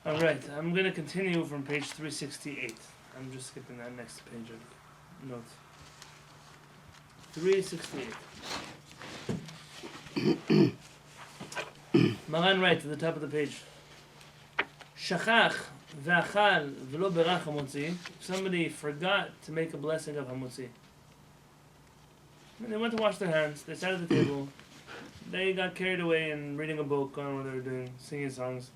Alright, I'm going to continue from page 368. I'm just skipping that next page of notes. 368. Maran writes at the top of the page. Shachach ve'achal v'lo berach hamotzi. Somebody forgot to make a blessing of hamotzi. And they went to wash their hands. They sat at the table. They got carried away in reading a book. I don't know what they were doing, singing songs.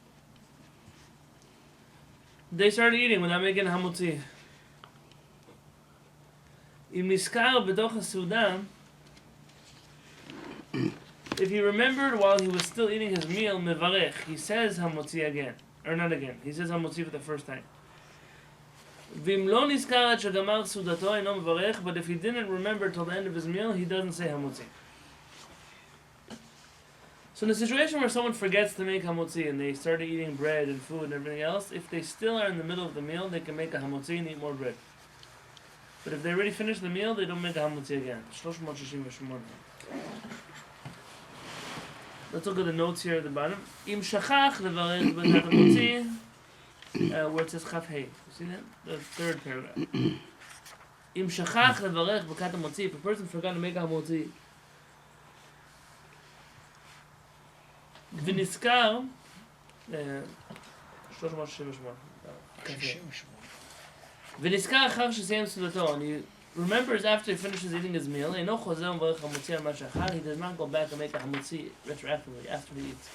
They started eating without making hamotzi. Im niskar b'toch ha'seuda. If he remembered while he was still eating his meal, mevarech, he says hamotzi again. Or not again. He says hamotzi for the first time. V'im lo niskar ad shegamar seudato eino mevarech. But if he didn't remember till the end of his meal, he doesn't say hamotzi. So in a situation where someone forgets to make hamotzi and they started eating bread and food and everything else, if they still are in the middle of the meal, they can make a hamotzi and eat more bread. But if they already finished the meal, they don't make a hamotzi again. 368. Let's look at the notes here at the bottom. Im shachach levarech b'kat hamotzi, where it says chaf hey. You see that? The third paragraph. Im shachach levarech b'kat hamotzi. If a person forgot to make a hamotzi, ונזכר 368 ונזכר אחר שסיים סעודתו, and he remembers after he finishes eating his meal, אינו חוזר ומברך המוציא על מה שאכל, he does not go back and make a hamotzi retroactively after he eats.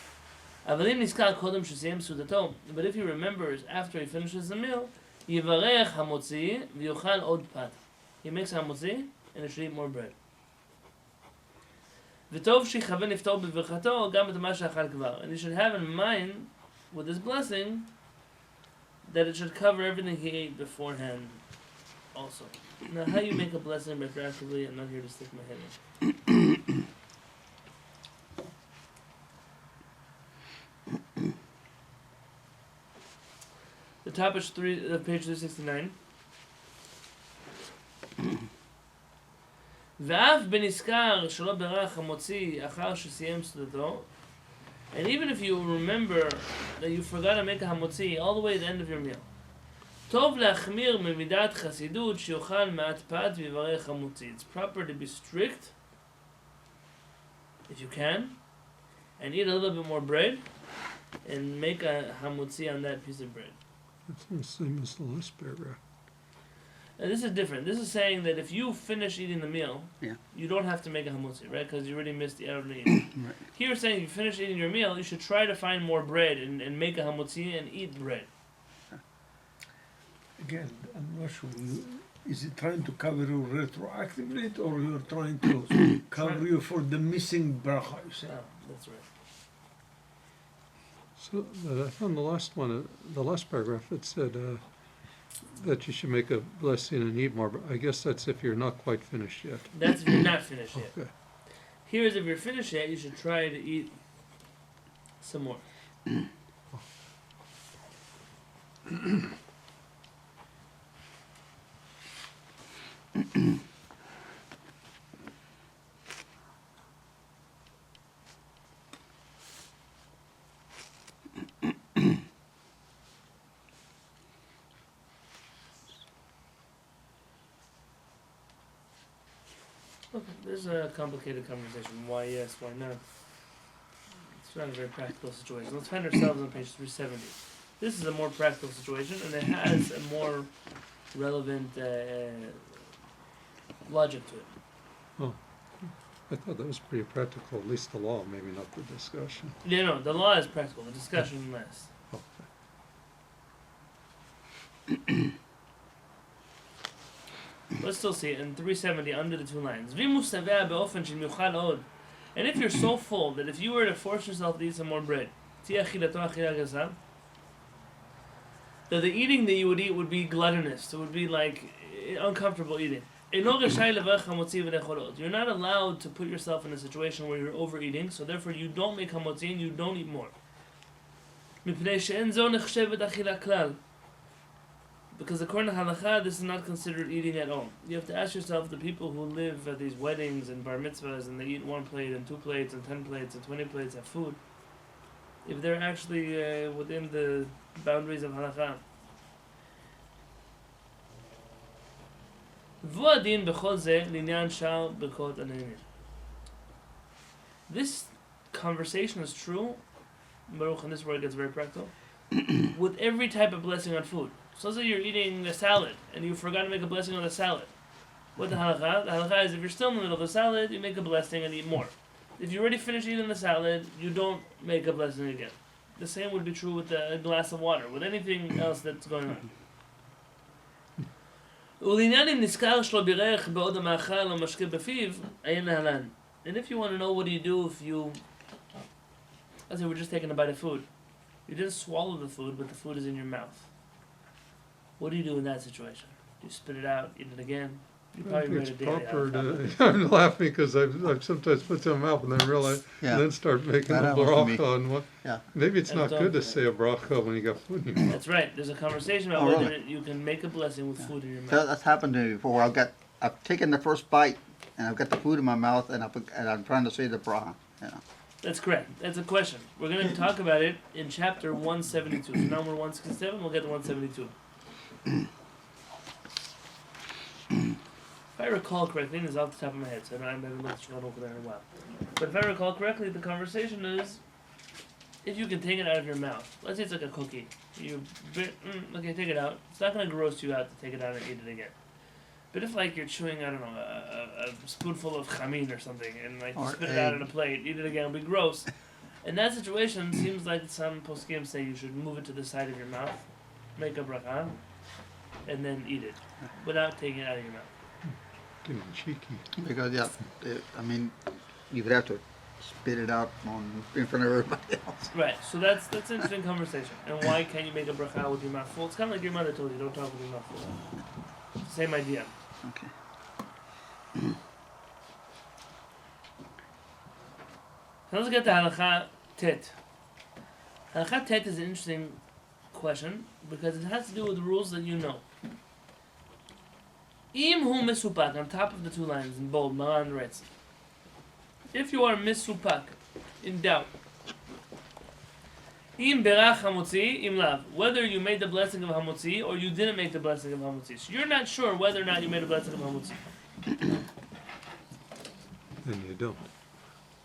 אבל אם נזכר קודם שסיים סעודתו, but if he remembers after he finishes the meal, יברך המוציא ויאכל עוד פת. He makes a hamotzi and he should eat more bread. וטוב שיכוון לפתור בברכתו גם את מה שאכל כבר. And he should have in mind with his blessing that it should cover everything he ate beforehand also. Now how you make a blessing retroactively, I'm not here to stick my head in. The top is page 369. ואף בנזכר שלא ברך המוציא אחר שסיים סעודתו, and even if you remember that you forgot to make a hamotzi all the way to the end of your meal, טוב להחמיר ממידת חסידות שיאכל מעט פת ויברך המוציא. It's proper to be strict, if you can, and eat a little bit more bread and make a hamotzi on that piece of bread. It's the same as the last paragraph. And this is different. This is saying that if you finish eating the meal, Yeah. you don't have to make a hamotzi, right? Because you already missed the Erev Ne'ilah. Right. Here it's saying if you finish eating your meal, you should try to find more bread and make a hamotzi and eat bread. Again, I'm not sure. Is it trying to cover you retroactively, or you're trying to cover you for the missing bracha? You say? Oh, that's right. So on the last one, the last paragraph, it said that you should make a blessing and eat more. But I guess that's if you're not quite finished yet. That's if you're not finished yet. Okay. Here's if you're finished yet, you should try to eat some more. Okay, this is a complicated conversation. Why yes, why no? It's not a very practical situation. Let's find ourselves on page 370. This is a more practical situation, and it has a more relevant logic to it. Oh, I thought that was pretty practical, at least the law, maybe not the discussion. Yeah, no, the law is practical. The discussion less. Okay. Let's still see it in 370 under the two lines. And if you're so full that if you were to force yourself to eat some more bread, that the eating that you would eat would be gluttonous. It would be like uncomfortable eating. You're not allowed to put yourself in a situation where you're overeating, so therefore you don't make hamotzi and you don't eat more. Because according to halakha, this is not considered eating at all. You have to ask yourself, the people who live at these weddings and bar mitzvahs and they eat 1 plate and 2 plates and 10 plates and 20 plates of food, if they're actually within the boundaries of halakha. V'hu adin b'chol zeh l'inyan shar b'kot aninin. This conversation is true, Baruch, and this is where it gets very practical, with every type of blessing on food. So say you're eating a salad and you forgot to make a blessing on the salad. What the halakha? The halakha is if you're still in the middle of the salad, you make a blessing and eat more. If you already finished eating the salad, you don't make a blessing again. The same would be true with a glass of water, with anything else that's going on. ולעניין אם נזכר שלא בירך בעוד המאכל או משקה בפיו, עיין להלן. And if you want to know what do you do if you, let's say we're just taking a bite of food. You didn't swallow the food, but the food is in your mouth. What do you do in that situation? Do you spit it out, eat it again? You I probably think read it's it daily. proper to, I'm laughing because I've sometimes put some out and then realize, Yeah. and then start making That a happens to me. bracha on what. Yeah. Maybe it's And not it's good to all- say a bracha when you got food in your mouth. That's right. There's a conversation about Oh, whether really? you can make a blessing with food in your mouth. So that's happened to me before. I've taken the first bite and I've got the food in my mouth and I'm trying to say the bracha. You know. That's correct. That's a question. We're going to talk about it in chapter 172. So now we're 167, we'll get to 172. If I recall correctly, and this is off the top of my head, so I haven't looked at over there in a while. But if I recall correctly, the conversation is if you can take it out of your mouth. Let's say it's like a cookie. Okay, take it out. It's not going to gross you out to take it out and eat it again. But if like you're chewing, I don't know, a spoonful of chamin or something, and like you Or spit it out egg. on a plate, eat it again, it'll be gross. In that situation, it seems like some poskim say you should move it to the side of your mouth, make a bracha, and then eat it without taking it out of your mouth. Getting cheeky. Because I mean, you would have to spit it out in front of everybody else. Right. So that's an interesting conversation. And why can't you make a bracha with your mouth full? It's kind of like your mother told you, don't talk with your mouth full. Same idea. Okay. Now let's get to halakha tet. Halakha tet is an interesting question because it has to do with rules that you know. Im hu misupak, on top of the two lines in bold, Maran writes. If you are misupak, in doubt. Im berach hamotzi, im lav. Whether you made the blessing of hamotzi or you didn't make the blessing of hamotzi. So you're not sure whether or not you made a blessing of hamotzi. Then you don't.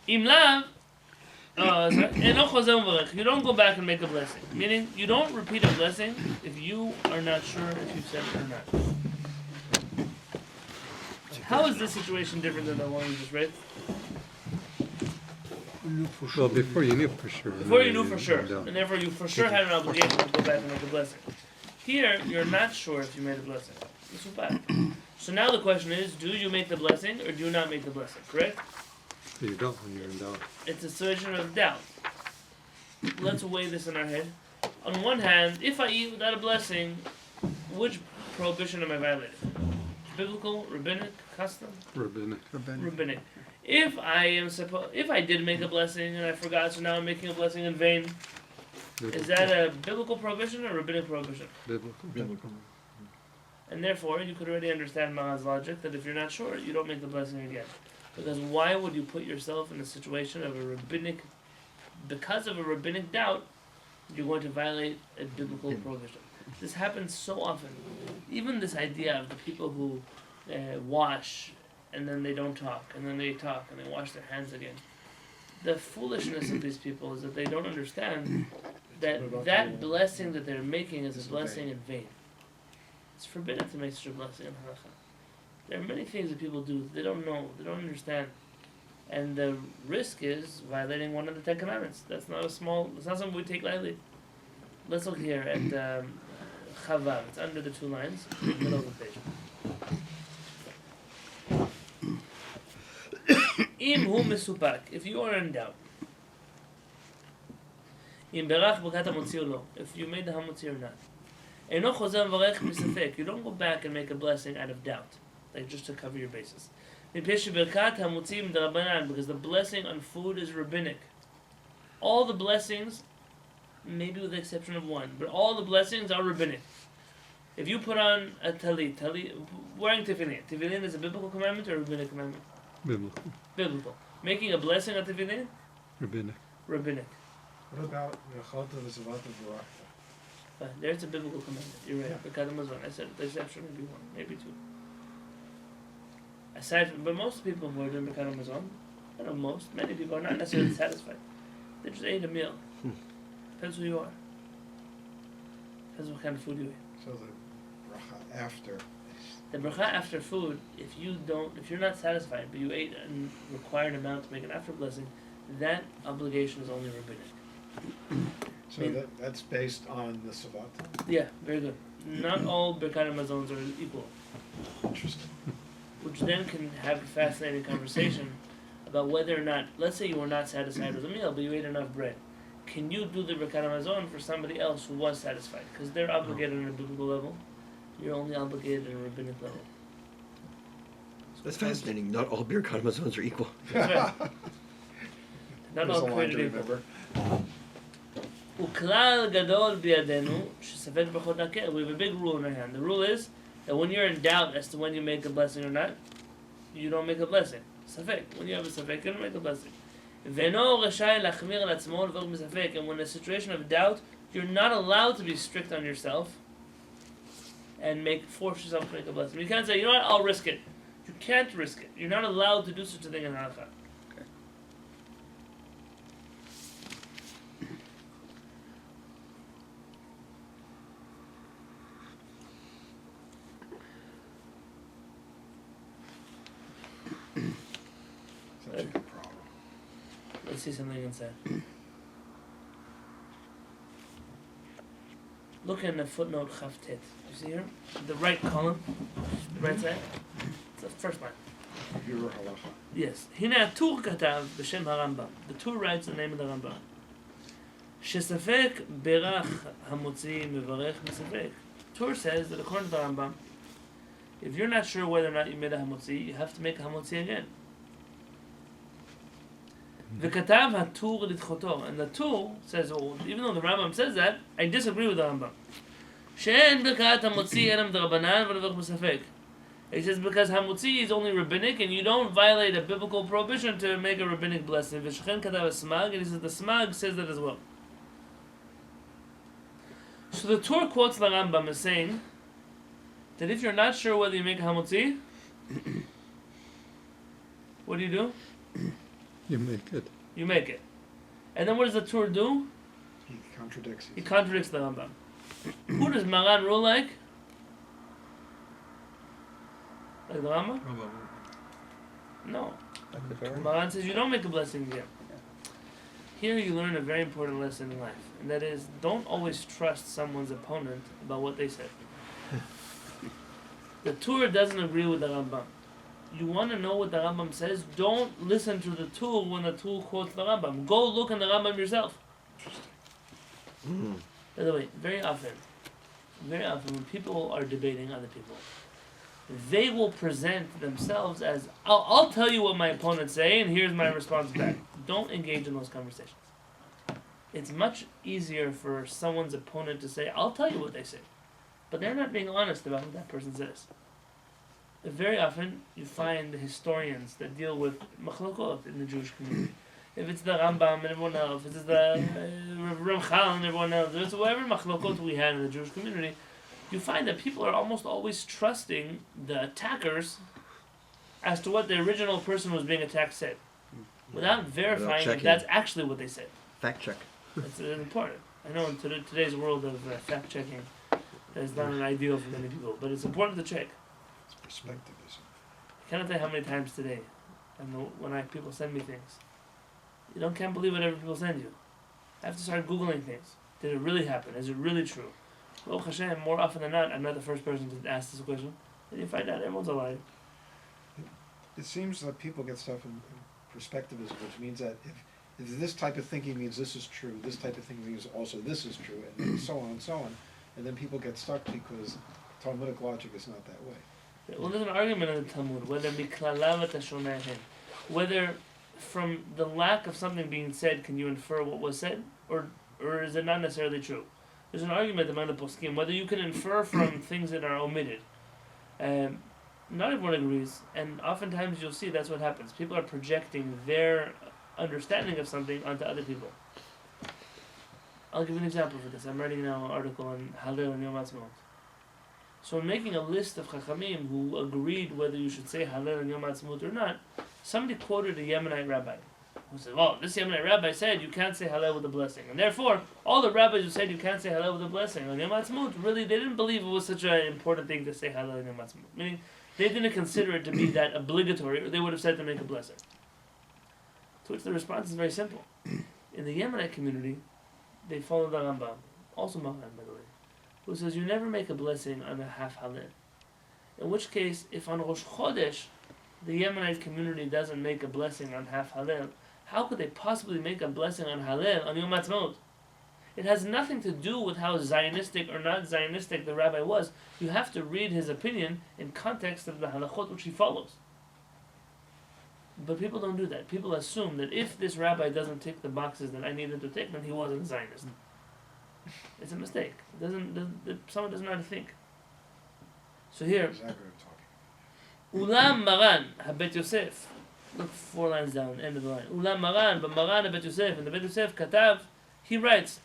Im lav, eno chozer u'varech. You don't go back and make a blessing. Meaning, you don't repeat a blessing if you are not sure if you said it or not. How is this situation different than the one we just read? Well, before you knew for sure. Before you now knew for sure, don't. and therefore you for sure had an obligation to go back and make a blessing. Here, you're not sure if you made a blessing. It's bad. So now the question is, do you make the blessing or do you not make the blessing, correct? So you don't when you're in doubt. It's a situation of doubt. Let's weigh this in our head. On one hand, if I eat without a blessing, which prohibition am I violating? Biblical, rabbinic, custom? Rabbinic. Rabbinic. If I did make a blessing and I forgot, so now I'm making a blessing in vain, is that a biblical prohibition or rabbinic prohibition? Biblical. And therefore, you could already understand Maha's logic that if you're not sure, you don't make the blessing again. Because why would you put yourself in a situation of because of a rabbinic doubt, you're going to violate a biblical prohibition. This happens so often. Even this idea of the people who wash and then they don't talk, and then they talk and they wash their hands again. The foolishness of these people is that they don't understand that blessing that they're making is a blessing in vain. It's forbidden to make such a blessing in halakha. There are many things that people do they don't know, they don't understand, and the risk is violating one of the 10 Commandments. That's not something we take lightly. Let's look here at Chavav. It's under the two lines, middle of the page. Im hu misupak, if you are in doubt. Im berach b'kat hamotzi or lo, if you made the hamotzi or not. Eno chozer v'varech b'safek, you don't go back and make a blessing out of doubt, like just to cover your bases. Mipnei sheberkat hamotzi m'darabanan, because the blessing on food is rabbinic. All the blessings, maybe with the exception of one, but all the blessings are rabbinic. If you put on a talit, wearing tefillin is a biblical commandment or a rabbinic commandment? Biblical. Biblical. Making a blessing on tefillin? Rabbinic. Rabbinic. What about V'chota v'savata v'rachta? There's a biblical commandment. You're right. Yeah. Birkat Hamazon. I said there's actually maybe one, maybe two. Aside from, but most people who are doing Birkat Hamazon, I know most, many people are not necessarily satisfied. They just ate a meal. Depends who you are. Depends what kind of food you eat. So the bracha after. The bracha after food, if you're not satisfied, but you ate a required amount to make an after blessing, that obligation is only rabbinic. So that's based on the savata. Yeah, very good. Not all Birkat Hamazons are equal, Interesting. which then can have a fascinating conversation about whether or not, let's say you were not satisfied with a meal, but you ate enough bread. Can you do the Birkat Hamazon for somebody else who was satisfied? Because they're obligated on a biblical level. You're only obligated on a rabbinic level. That's fascinating. Not all Birkat Hamazons are equal. That's right. Not There's all a line to created equal. remember. וכלל גדול בידינו, שספק ברכות נקל. We have a big rule in our hand. The rule is that when you're in doubt as to when you make a blessing or not, you don't make a blessing. ספק. When you have a ספק, you don't make a blessing. ואינו רשאי להחמיר על עצמו לברך בספק. And when in a situation of doubt, you're not allowed to be strict on yourself and force yourself to make a blessing. You can't say, you know what, I'll risk it. You can't risk it. You're not allowed to do such a thing in halakha. Such a good problem. Let's see something inside. Look in the footnote Chavtet. You see here? The right column, the right side. It's the first line. Your halacha. Yes. הנה הטור כתב בשם הרמב"ם. The Tur writes the name of the Rambam. שספק ברך המוציא מברך מספק. Tur says that according to the Rambam, if you're not sure whether or not you made a hamotzi, you have to make a hamotzi again. וכתב הטור לדחותו. And the Tur says, oh, even though the Rambam says that, I disagree with the Rambam. שאין ברכת המוציא אלא מדרבנן ולברך בספק. He says because hamutzi is only rabbinic and you don't violate a biblical prohibition to make a rabbinic blessing. V'shchen kadav smag, and he says the smag says that as well. So the Tur quotes the Rambam as saying that if you're not sure whether you make a hamutzi, what do? You make it. You make it. And then what does the Tur do? He contradicts He it. contradicts the Rambam. Who does Maran rule like? Like the Rambam? No. Maran says you don't make a blessing again. Here you learn a very important lesson in life, and that is don't always trust someone's opponent about what they said. The Tur doesn't agree with the Rambam. You want to know what the Rambam says? Don't listen to the Tur when the Tur quotes the Rambam. Go look in the Rambam yourself. By the way, very often when people are debating other people, they will present themselves as, I'll tell you what my opponents say and here's my response back. Don't engage in those conversations. It's much easier for someone's opponent to say, I'll tell you what they say. But they're not being honest about what that person says. Very often you find the historians that deal with machlokot in the Jewish community. If it's the Rambam and everyone else, if it's the Ramchal and everyone else, there's whatever machlokot we had in the Jewish community, you find that people are almost always trusting the attackers as to what the original person was being attacked said, without verifying if checking. that's actually what they said. Fact check. It's important. I know in today's world of fact checking, it's not an ideal for many people, but it's important to check. It's perspectivism. I cannot tell you how many times today, when people send me things, you can't believe whatever people send you. I have to start Googling things. Did it really happen? Is it really true? Baruch Hashem, more often than not, I'm not the first person to ask this question. Then you find out everyone's a liar. It seems that people get stuff in perspectivism, which means that if this type of thinking means this is true, this type of thinking means also this is true, and then so on and so on, and then people get stuck because Talmudic logic is not that way. Well, there's an argument in the Talmud whether from the lack of something being said can you infer what was said, or is it not necessarily true? There's an argument among the poskim whether you can infer from things that are omitted. Not everyone agrees, and oftentimes you'll see that's what happens. People are projecting their understanding of something onto other people. I'll give you an example for this. I'm writing now an article on Hallel and Yom Ha'atzmaut. So in making a list of Chachamim who agreed whether you should say Hallel and Yom Ha'atzmaut or not, somebody quoted a Yemenite rabbi who said, well, this Yemenite rabbi said you can't say Hallel with a blessing. And therefore, all the rabbis who said you can't say Hallel with a blessing on Yom Ha'atzmaut, really, they didn't believe it was such an important thing to say Hallel and Yom Ha'atzmaut. Meaning, they didn't consider it to be that obligatory, or they would have said to make a blessing. To which the response is very simple. In the Yemenite community, they follow the Rambam, also Maran, by the way, who says you never make a blessing on a half Hallel. In which case, if on Rosh Chodesh, the Yemenite community doesn't make a blessing on half Hallel, how could they possibly make a blessing on Hallel on Yom Ha'atzmaut? It has nothing to do with how Zionistic or not Zionistic the rabbi was. You have to read his opinion in context of the halachot which he follows. But people don't do that. People assume that if this rabbi doesn't tick the boxes that I needed to tick, then he wasn't a Zionist. It's a mistake. Someone doesn't know how to think. So here, Exactly what I'm talking Ulam Maran HaBet Yosef. Look 4 lines down, end of the line. Ulam Maran, but Maran HaBet Yosef, and the Bet Yosef Katav, he writes,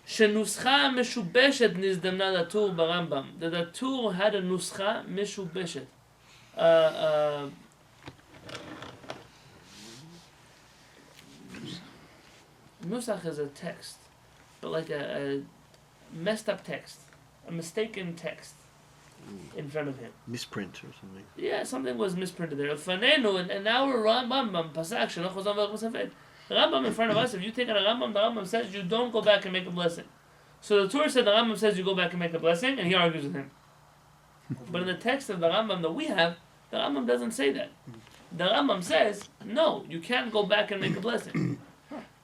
שנוסחה משובשת נזדמנה לטור ברמב"ם. That the Tur had a נוסחה משובשת. Nusach is a text, but like a messed up text, a mistaken text in front of him. Misprint or something. Yeah, something was misprinted there. Fanenu, and now we're Rambam Pasak Shelo Chazon V'Chol Safed. The Rambam in front of us. If you take out a Rambam, the Rambam says you don't go back and make a blessing. So the Torah said the Rambam says you go back and make a blessing, and he argues with him. But in the text of the Rambam that we have, the Rambam doesn't say that. The Rambam says no, you can't go back and make a blessing.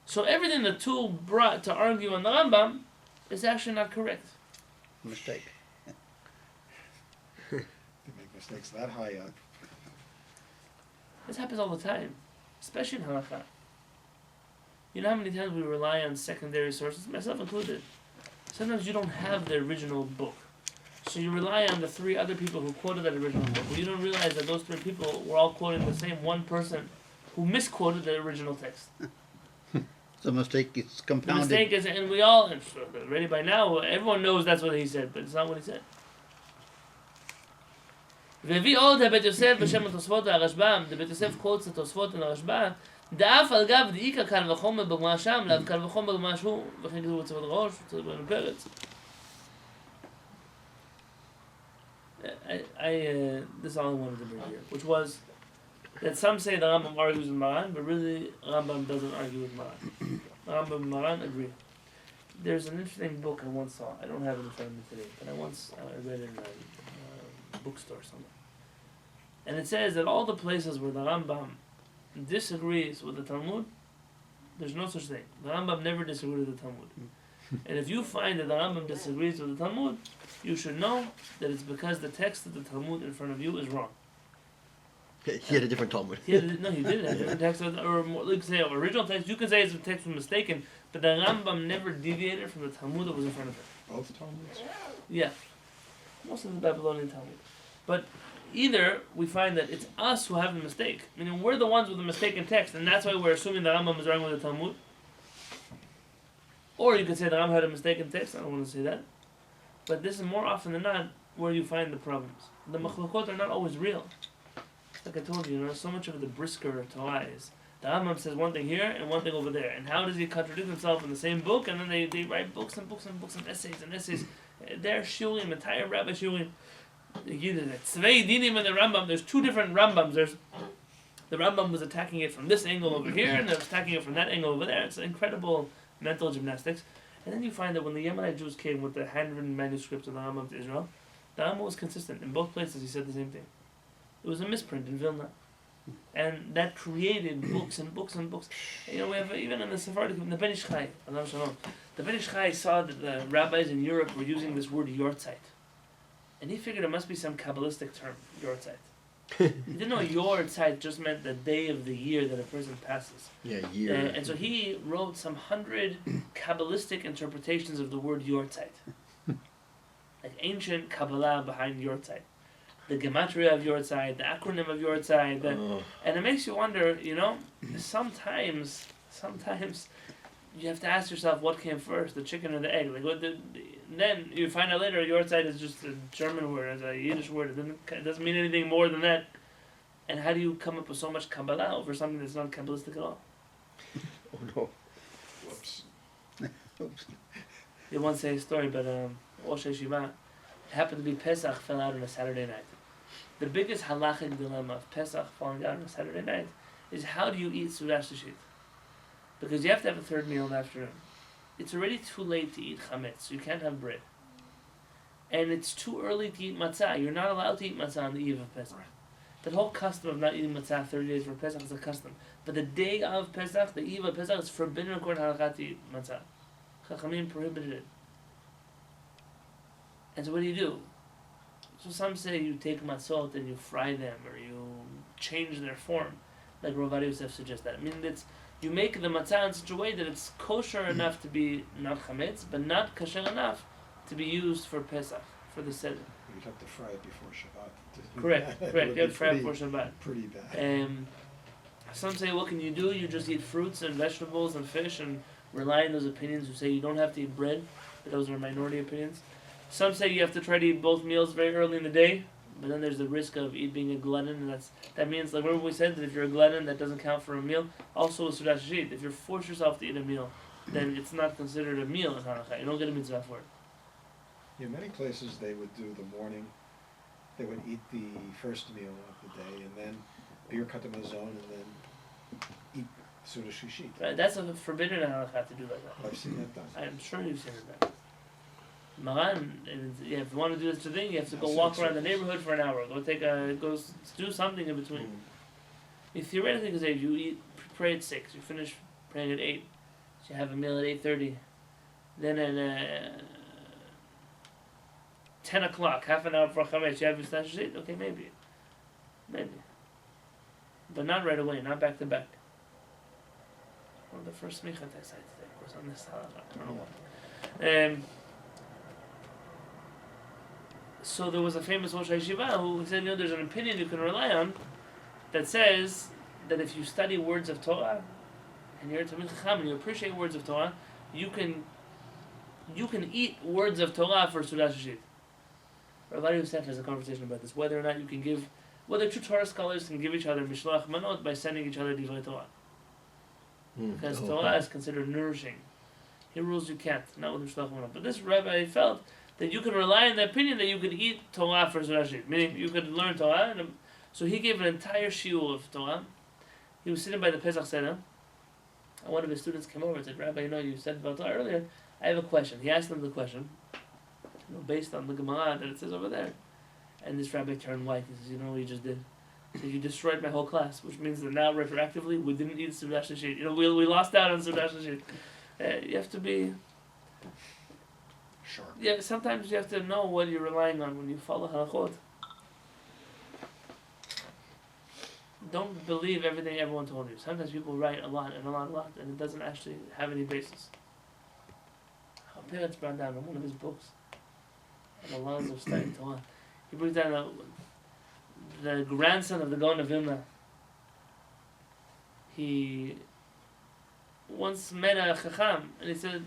So everything the Tur brought to argue on the Rambam is actually not correct. Mistake. They make mistakes that high up. This happens all the time, especially in halakha. You know how many times we rely on secondary sources, myself included. Sometimes you don't have the original book, so you rely on the 3 other people who quoted that original book. But you don't realize that those 3 people were all quoting the same one person who misquoted the original text. The mistake is The compounded. mistake is, and we all, and already by now, everyone knows that's what he said, but it's not what he said. והביא עוד הבית יוסף בשם התוספות והרשב"ם, the בית יוסף quotes התוספות והרשב"ם, דאף על גב דאיקה קל וחומר בגמרא שם, לאו קל וחומר בגמרא שהוא, וכן כתוב בצוות הראש, בצוות בן פרץ. This is all I wanted to bring here, which was that some say the Rambam argues with Maran, but really Rambam doesn't argue with Maran. Rambam and Maran agree. There's an interesting book I once saw. I don't have it in front of me today, but I read it in a bookstore somewhere. And it says that all the places where the Rambam disagrees with the Talmud, there's no such thing. The Rambam never disagreed with the Talmud. And if you find that the Rambam disagrees with the Talmud, you should know that it's because the text of the Talmud in front of you is wrong. He had a different Talmud. He didn't have a different text, or more, like say original text. You can say the text was mistaken, but the Rambam never deviated from the Talmud that was in front of him. Both Talmuds? Yeah, most of the Babylonian Talmud. But either we find that it's us who have the mistake, meaning we're the ones with the mistaken text, and that's why we're assuming the Rambam is wrong with the Talmud. Or you could say the Rambam had a mistaken text. I don't want to say that, but this is more often than not where you find the problems. The machlokot are not always real. Like I told you, so much of the brisker Torah is the Rambam says one thing here and one thing over there, and how does he contradict himself in the same book? And then they write books and books and books and essays. They're shulim, entire rabbi shulim. Tzvei dinim and the Rambam. There's 2 different Rambams. There's the Rambam was attacking it from this angle over here, and they're attacking it from that angle over there. It's incredible mental gymnastics. And then you find that when the Yemenite Jews came with the handwritten manuscripts of the Rambam to Israel, the Rambam was consistent in both places. He said the same thing. It was a misprint in Vilna, and that created books and books and books. You know, we have even in the Sephardic, the Ben Ish Chai, the Ben Ish Chai saw that the rabbis in Europe were using this word yortzeit, and he figured it must be some Kabbalistic term, yortzeit. He didn't know yortzeit just meant the day of the year that a person passes. Yeah, year. And so he wrote some 100 Kabbalistic interpretations of the word yortzeit, like ancient Kabbalah behind yortzeit. The gematria of yortzeit, the acronym of yortzeit, and it makes you wonder, you know, sometimes you have to ask yourself what came first, the chicken or the egg. Like what then you find out later your side is just a German word, it's a Yiddish word. It doesn't mean anything more than that. And how do you come up with so much Kabbalah over something that's not Kabbalistic at all? Oh no. Whoops. Oops. They once say a story, but Rosh Yeshiva, it happened to be Pesach fell out on a Saturday night. The biggest halachic dilemma of Pesach falling out on a Saturday night is how do you eat Sudah Shishit? Because you have to have a third meal in the afternoon. It's already too late to eat chametz, so you can't have bread. And it's too early to eat matzah. You're not allowed to eat matzah on the eve of Pesach. That whole custom of not eating matzah 30 days for Pesach is a custom. But the day of Pesach, the eve of Pesach, it's forbidden according to halakha to eat matzah. Chachamim prohibited it. And so what do? So some say you take matzot and you fry them or you change their form, like Rav Ovadia Yosef suggests that. I mean, you make the matzah in such a way that it's kosher enough to be not chametz, but not kosher enough to be used for Pesach, for the seder. You'd have to fry it before Shabbat. to do Correct, that. It correct. would You have be to fry it pretty- before Shabbat. Pretty bad. Some say, what can you do? You just eat fruits and vegetables and fish and rely on those opinions who say you don't have to eat bread, but those are minority opinions. Some say you have to try to eat both meals very early in the day, but then there's the risk of being a glutton, and that means, like remember we said, that if you're a glutton, that doesn't count for a meal. Also with Sudat Shishit, if you force yourself to eat a meal, then it's not considered a meal in Hanukkah. You don't get a mitzvah for it. In many places, they would do the morning. They would eat the first meal of the day, and then beer katamazon, and then eat Suda Shishit. Right? That's a forbidden in Hanukkah to do like that. I've seen that done. I'm sure you've seen it done. Maran, yeah, if you want to do this thing, you have to go Yes, walk it's- around the neighborhood for an hour. Go do something in between. You theoretically could say you pray at 6, you finish praying at 8, so you have a meal at 8:30, then at 10 o'clock, half an hour before Chametz, you have your stash sheet. Okay, maybe, but not right away, not back to back. One of the first smicha text I today was on this halacha. I don't know what. So there was a famous Rosh Yeshiva who said, there's an opinion you can rely on that says that if you study words of Torah and you're a Talmid Chacham and you appreciate words of Torah, you can eat words of Torah for Sudat Shishit. Rav Ovadia Yosef has a conversation about this, whether or not you can give, whether two Torah scholars can give each other mishloach manot by sending each other divrei Torah. Because Torah is considered nourishing. He rules you can't, not with mishloach manot. But this rabbi felt that you can rely on the opinion that you could eat Torah for Sudat Shishit, meaning you could learn Torah. So he gave an entire shiur of Torah. He was sitting by the Pesach Seder, and one of his students came over and said, Rabbi, you said about Torah earlier, I have a question. He asked him the question, based on the Gemara that it says over there. And this rabbi turned white. He says, what you just did? He said, you destroyed my whole class, which means that now, retroactively, we didn't eat Sudat Shishit. We lost out on Sudat Shishit. You have to be... Sure. Yeah, sometimes you have to know what you're relying on when you follow halachot. Don't believe everything everyone told you. Sometimes people write a lot, and it doesn't actually have any basis. Our parents brought down in one of his books, on the laws of studying Torah. He brings down the grandson of the Gaon of Vilna. He once met a Chacham, and he said,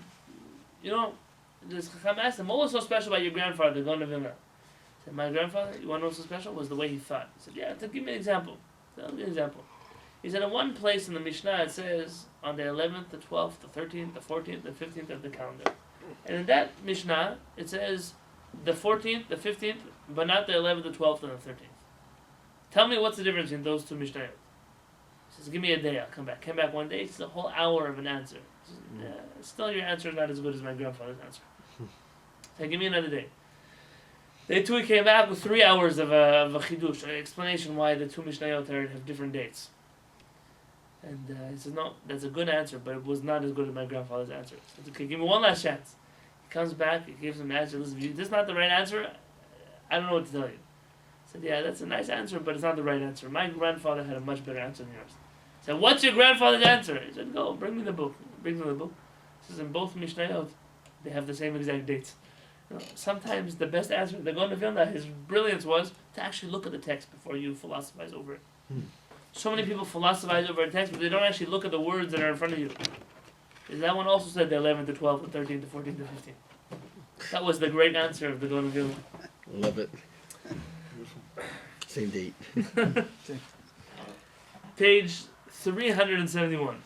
this Chacham asked him, what was so special about your grandfather, the Gaon of Vilna? He said, my grandfather, you want to know what's so special? Was the way he thought. He said, yeah, give me an example. I'll give you an example. He said, in one place in the Mishnah, it says, on the 11th, the 12th, the 13th, the 14th, the 15th of the calendar. And in that Mishnah, it says, the 14th, the 15th, but not the 11th, the 12th, and the 13th. Tell me what's the difference in those two Mishnayot. He says, give me a day, I'll come back. Came back one day, it's a whole hour of an answer. He says, still your answer is not as good as my grandfather's answer. So give me another day. Day 2 he came back with 3 hours of a chidush, an explanation why the two Mishnayot have different dates. And he says, no, that's a good answer, but it was not as good as my grandfather's answer. He says, okay, give me one last chance. He comes back, he gives him an answer. Listen, if this is not the right answer, I don't know what to tell you. He said, yeah, that's a nice answer, but it's not the right answer. My grandfather had a much better answer than yours. He said, what's your grandfather's answer? He said, go, bring me the book. He brings me the book. He says, in both Mishnayot, they have the same exact dates. Sometimes the best answer, the Gaon of Vilna, his brilliance was to actually look at the text before you philosophize over it. So many people philosophize over a text, but they don't actually look at the words that are in front of you. is that one also said the 11 to 12 and 13 to 14 to 15. That was the great answer of the Golden Gilman. Love it. Same date. Page 371.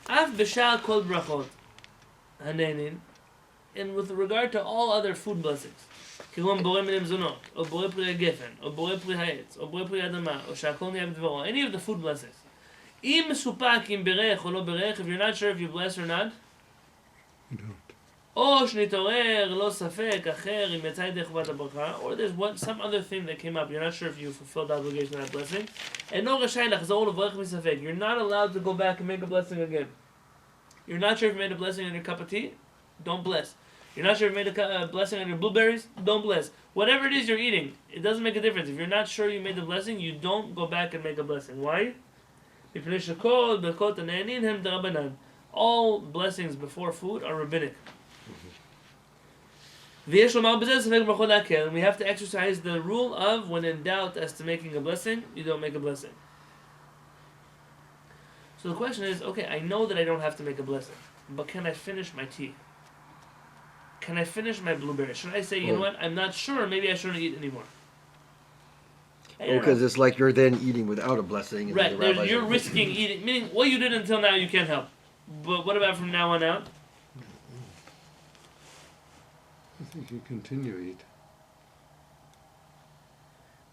Af b'shal kol brachot hanenin, and with regard to all other food blessings, כגון בורא מיני מזונות, או בורא פרי הגפן, או בורא פרי העץ, או בורא פרי אדמה, או שהכל נהיה בדברו, any of the food blessings. אם מסופק אם ברך או לא ברך, if you're not sure if you bless or not, You don't. או שנתעורר לא ספק אחר אם יצא ידי חובת הברכה, or there's some other thing that came up, you're not sure if you fulfilled the obligation of that blessing, אינו רשאי לחזור לברך מספק, you're not allowed to go back and make a blessing again. You're not sure if you made a blessing on your cup of tea, don't bless. You're not sure if you made a blessing on your blueberries, don't bless. Whatever it is you're eating, it doesn't make a difference. If you're not sure you made the blessing, you don't go back and make a blessing. Why? All blessings before food are rabbinic. And we have to exercise the rule of when in doubt as to making a blessing, you don't make a blessing. So the question is, okay, I know that I don't have to make a blessing, but can I finish my tea? Can I finish my blueberry? Should I say, you know what, I'm not sure, maybe I shouldn't eat anymore? Oh, because it's like you're then eating without a blessing. And Right, the rabbis you're are- risking eating, meaning what you did until now you can't help. But what about from now on out? I think you continue to eat.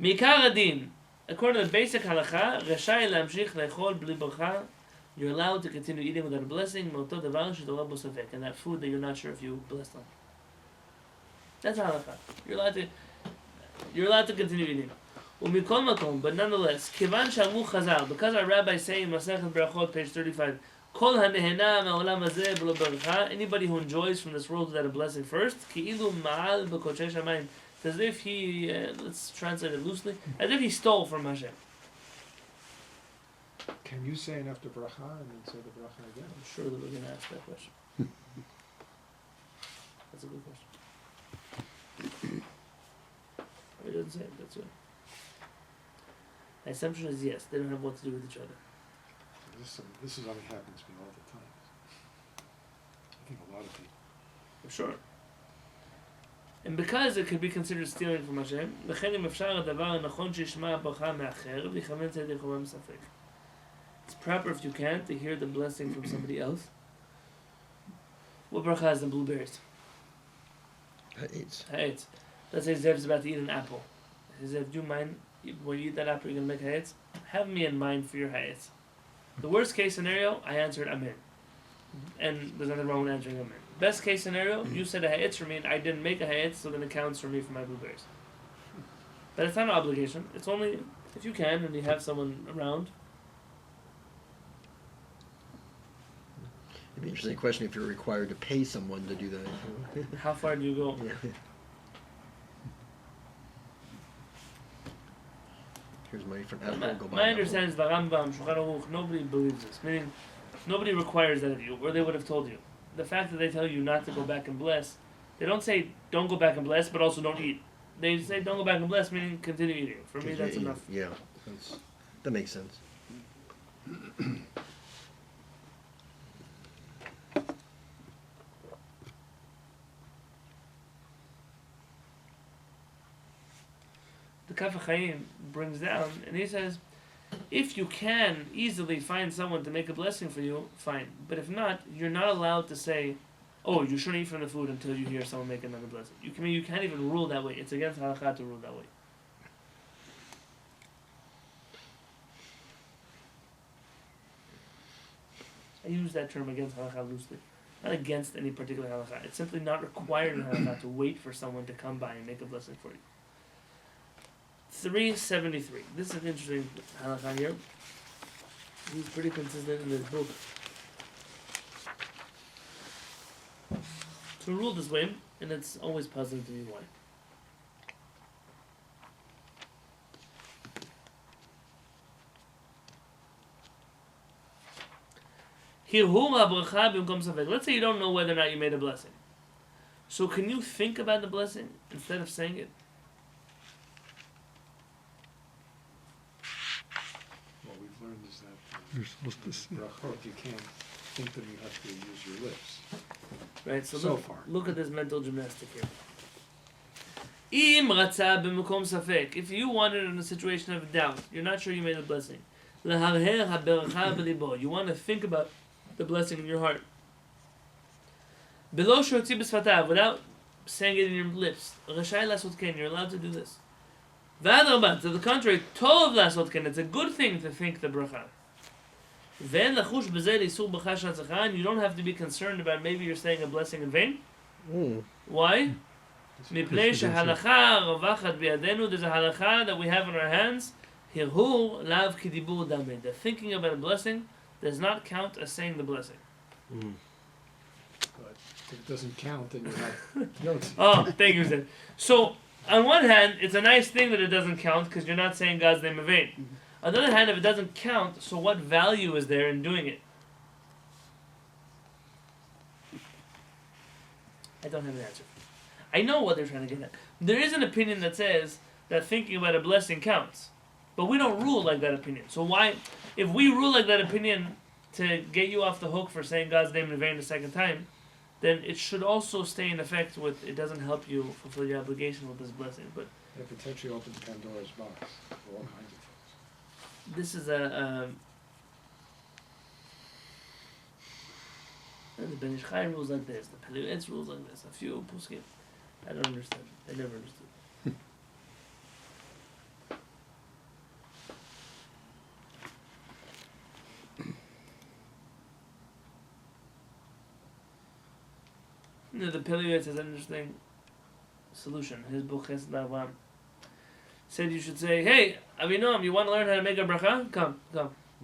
Mikar adin, according to the basic halakha, rashai lamshich lechol bli bracha, you're allowed to continue eating without a blessing, moto davar shetorah bo safek, and that food that you're not sure if you blessed on. That's halakha. You're allowed to continue eating. Umikol makom, but nonetheless, kivan shamu chazal, because our rabbis say in Masechet Berachot, page 35, kol hanehena me'olam hazeh b'lo bracha, anybody who enjoys from this world without a blessing first, ki'ilu ma'al b'kodshei shamayim, as if he, let's translate it loosely, as if he stole from Hashem. Can you say an after bracha and then say the bracha again? I'm sure that we're going to ask that question. That's a good question. It doesn't say it, that's right. My assumption is yes, they don't have what to do with each other. This is only happens to me all the time. I think a lot of people. I'm sure. And because it could be considered stealing from Hashem, לכן אם אפשר הדבר הנכון שישמע הברכה מאחר, ויכוון צדק חובה מספק. It's proper if you can to hear the blessing from somebody else. What bracha is the blueberries? Ha'etz. Ha'etz. Let's say Zev's about to eat an apple. He says, do you mind, when you eat that apple, you're going to make ha'etz? Have me in mind for your ha'etz. The worst case scenario, I answered amen. And there's nothing wrong with answering amen. Best case scenario, you said a ha'etz for me and I didn't make a ha'etz, so then it counts for me for my blueberries. But it's not an obligation. It's only if you can and you have someone around. It'd be an interesting question if you're required to pay someone to do that. How far do you go? Here's money from Apple. Go buy My an understanding is the Rambam, Shulchan Aruch, nobody believes this. Meaning, nobody requires that of you, or they would have told you. The fact that they tell you not to go back and bless, they don't say don't go back and bless, but also don't eat. They say don't go back and bless, meaning continue eating. For me, that's enough. Yeah, that makes sense. The Kaf HaChaim brings down, and he says, if you can easily find someone to make a blessing for you, fine. But if not, you're not allowed to say, oh, you shouldn't eat from the food until you hear someone make another blessing. You can't even rule that way. It's against halakha to rule that way. I use that term against halakha loosely. Not against any particular halakha. It's simply not required in halakha to wait for someone to come by and make a blessing for you. 373. This is an interesting halakha here. He's pretty consistent in his book. To rule this way, and it's always puzzling to me why. Let's say you don't know whether or not you made a blessing. So can you think about the blessing instead of saying it? You're supposed to say. brachot, you can't think them, you have to use your lips. Right, so, So look, far. look at this mental gymnastic here. Im ratza b'makom safek. If you wanted in a situation of doubt, you're not sure you made a blessing. Laharher haberacha b'libo. You want to think about the blessing in your heart. Below shotzi b'sfatav, without saying it in your lips. Rashai lasot ken. You're allowed to do this. V'adrabah, to the contrary, tov lasot ken. It's a good thing to think the bracha. Ve'en lachush b'zeh l'isur b'cha sh'atzacha, and you don't have to be concerned about maybe you're saying a blessing in vain. Why? מפני שההלכה רווחת בידינו, there's a halakha that we have in our hands, הרהור לאו כדיבור דמי. The thinking about a blessing does not count as saying the blessing. But if it doesn't count, then you're not guilty. Oh, thank you, Zed. So, on one hand, it's a nice thing that it doesn't count because you're not saying God's name in vain. On the other hand, if it doesn't count, so what value is there in doing it? I don't have an answer. I know what they're trying to get at. There is an opinion that says that thinking about a blessing counts. But we don't rule like that opinion. So why, if we rule like that opinion to get you off the hook for saying God's name in vain the second time, then it should also stay in effect with, it doesn't help you fulfill your obligation with this blessing. But It potentially opens Pandora's box for all kinds of things. this is the Ben Ish Chai rules like this, the Peleitz rules like this, a few Puskim. I don't understand. I never understood. The Peleitz has an interesting solution. His book Chesed La'avam said you should say, "Hey, Avinoam, you want to learn how to make a bracha? Come.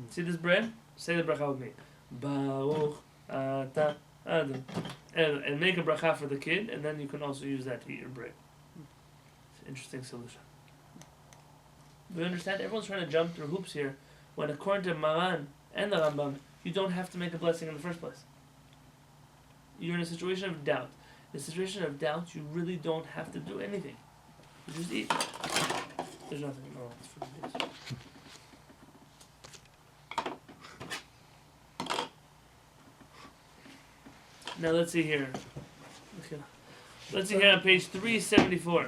See this bread? Say the bracha with me. Baruch Ata Adam." And make a bracha for the kid, and then you can also use that to eat your bread. It's an interesting solution. We understand everyone's trying to jump through hoops here, when according to Maran and the Rambam, you don't have to make a blessing in the first place. You're in a situation of doubt. In a situation of doubt, you really don't have to do anything. You just eat. There's nothing. No, it's for the days. Now let's see here. Okay. Let's see here on page 374.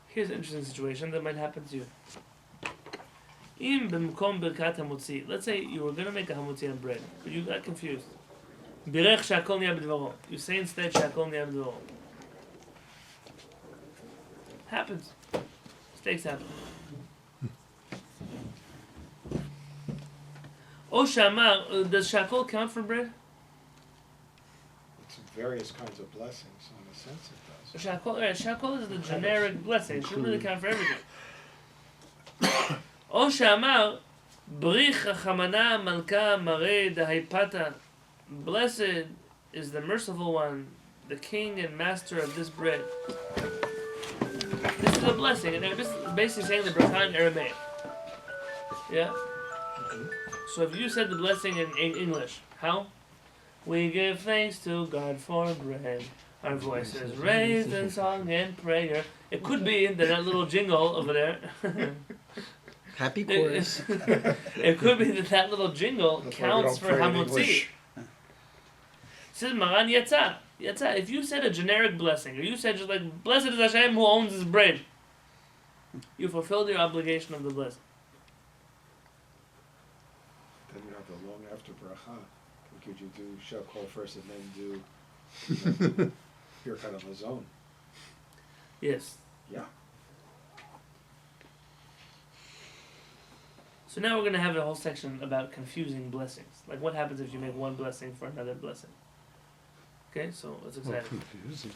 Here's an interesting situation that might happen to you. Im b'mkom birkat hamotzi. Let's say you were going to make a hamotzi on bread, but you got confused. Birech shakol niyah b'dvaro. You say instead shakol niyah b'dvaro. Happens. Mistakes happen. O shamar, does shakol count for bread? It's various kinds of blessings, so in a sense it does. Shakol is the generic blessing. It shouldn't really count for everything. O shamar, brich chamana malka mare dahaipata. Blessed is the merciful one, the king and master of this bread. This is a blessing, and they're just basically saying the bracha in Aramaic. Yeah? So if you said the blessing in English, how? We give thanks to God for bread. Our voices raised in song and prayer. It could be that little jingle over there. Happy chorus. It could be that little jingle That's why we counts don't for pray in hamotzi. English. It says Maran Yatza. Yatza. If you said a generic blessing, or you said just like, "Blessed is Hashem who owns this bread," you fulfilled your obligation of the blessing. Then you have the long after bracha. Could you do shakol first and then do birkat hamazon? Yes. Yeah. So now we're going to have a whole section about confusing blessings. Like what happens if you make one blessing for another blessing. Okay, so that's Well, exciting. confusing.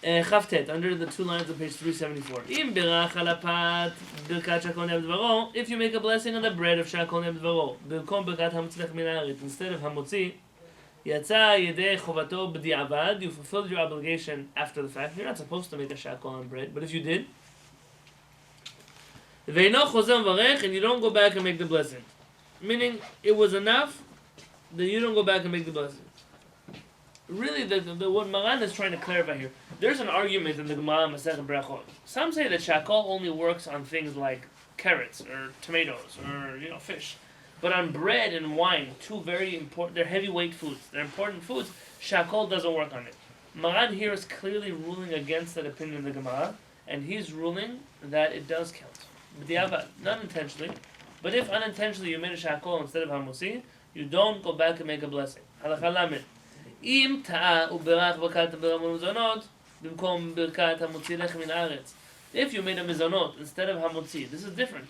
Chavtet, under the two lines on page 374. Im birach alapat birkat shakol niyah b'dvaro. If you make a blessing on the bread of shakol niyah b'dvaro, b'kom birkat hamotzi min haaretz, instead of hamotzi Yatsa yedei chovato b'di'avad, you fulfilled your obligation after the fact. You're not supposed to make a shakol on bread, but if you did, ve'ino chozem varech, and you don't go back and make the blessing. Meaning, it was enough that you don't go back and make the blessing. Really, what Maran is trying to clarify here, there's an argument in the Gemara Masechet Brachot. Some say that shakol only works on things like carrots or tomatoes or fish, but on bread and wine, two very important, they're heavyweight foods, they're important foods. Shakol doesn't work on it. Maran here is clearly ruling against that opinion of the Gemara, and he's ruling that it does count. B'diavad, not intentionally, but if unintentionally you made a shakol instead of hamotzi, you don't go back and make a blessing. Halacha lamed. אם טעה וברך ברכת המזונות במקום ברכת המוציא לחם מן הארץ. If you made a mizonot instead of hamotzi, this is different.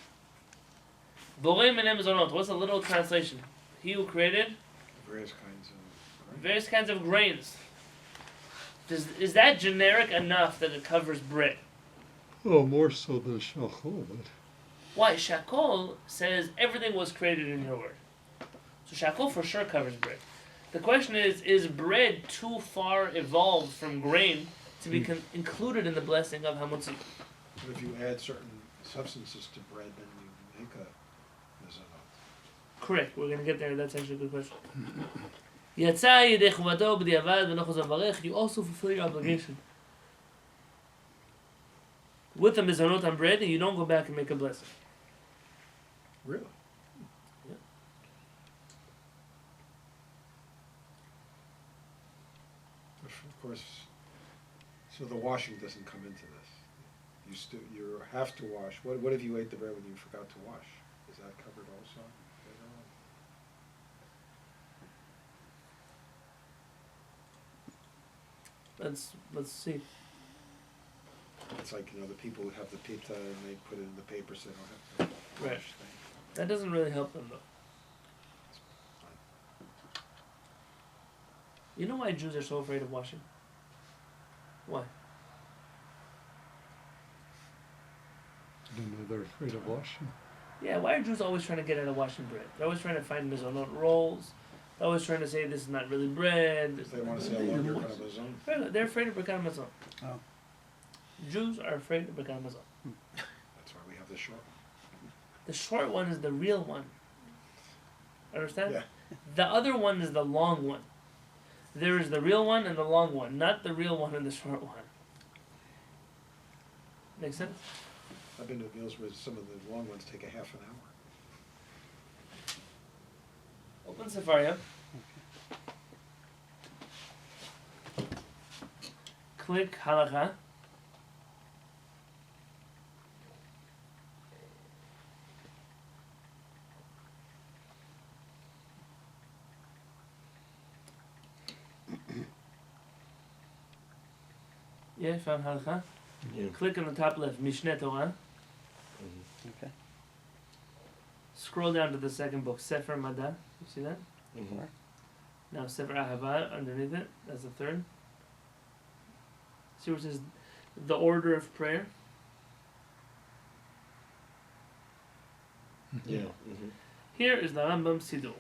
Borei minei mizonot. What's the literal translation? He who created various kinds of grains. Is that generic enough that it covers bread? Oh, more so than shachol, but Why? Shakol says everything was created in your word. So shakol for sure covers bread. The question is bread too far evolved from grain to be included in the blessing of hamotzi? But if you add certain substances to bread, then you make a mizonot. Correct. We're going to get there. That's actually a good question. Yatsa yedei chovato b'di'avad v'no chozem varech. You also fulfill your obligation with the mizonot on bread, and you don't go back and make a blessing. Really? Yeah. Of course, so the washing doesn't come into this. You have to wash. What if you ate the bread when you forgot to wash? Is that covered also? Let's see. It's like the people who have the pita and they put it in the paper so they don't have to wash Right. things. That doesn't really help them though. You know why Jews are so afraid of washing? Why? I don't know, they're afraid of washing. Yeah, why are Jews always trying to get out of washing bread? They're always trying to find mizonot rolls. They're always trying to say this is not really bread. Because they want to say a longer kind of a zone. They're afraid of Birkat Hamazon. Oh. Jews are afraid of Birkat Hamazon. That's why we have the short one. The short one is the real one. Understand? Yeah. The other one is the long one. There is the real one and the long one, not the real one and the short one. Make sense? I've been to meals where some of the long ones take a half an hour. Open Sefaria. Click Halacha. Yeah, found Halacha. Yeah. Click on the top left, Mishneh Torah. Okay. Scroll down to the second book, Sefer Mada. You see that? Mm-hmm. Now Sefer Ahava underneath it. That's the third. See where it says the order of prayer? Yeah. Mm-hmm. Here is the Rambam Siddur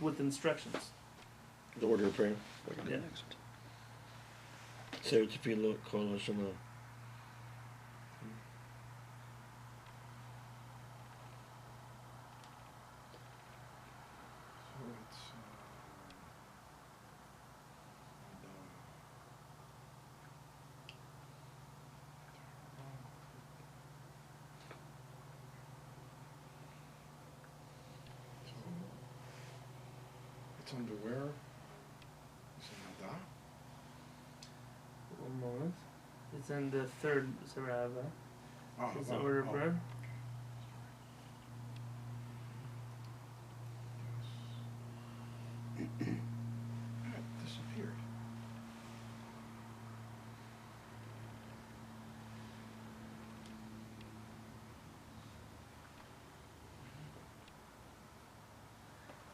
with instructions. The order of prayer. Yeah. Sarah Tefillah, Kol Hashema. So it's it's under where? Is it Nada? One moment. It's in the third Sefer Ahava. Oh, It's the order of prayer. It disappeared.